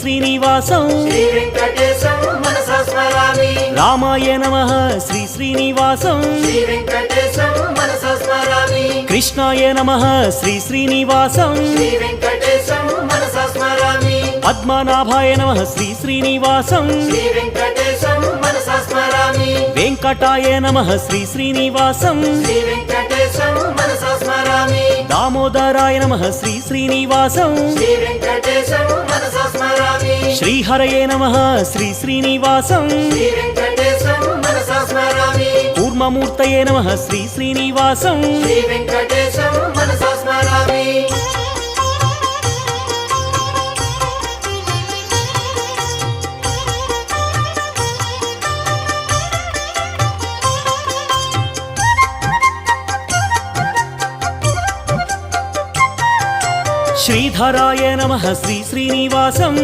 శ్రీనివాసం శ్రీ వెంకటేశం మనసా స్మరామి రామాయ నమః శ్రీ శ్రీనివాసం శ్రీ వెంకటేశం మనసా స్మరామి కృష్ణాయ నమః శ్రీ శ్రీనివాసం శ్రీ వెంకటేశం మనసా స్మరామి పద్మనాభాయ నమః శ్రీ శ్రీనివాసం శ్రీ వెంకటేశం మనసా స్మరామి వెంకటాయ నమః శ్రీ శ్రీనివాసం శ్రీ వెంకటేశం మనసా స్మరామి దామోదరాయ నమః శ్రీ శ్రీనివాసం శ్రీ వెంకటేశం మనసా స్మరామి శ్రీహరయే నమః శ్రీ శ్రీనివాసం శ్రీ వెంకటేశం మనసా స్మరామి కూర్మమూర్తయే నమః శ్రీ శ్రీనివాసం శ్రీ వెంకటేశం మనసా స్మరామి శ్రీధరాయ నమః శ్రీ శ్రీనివాసం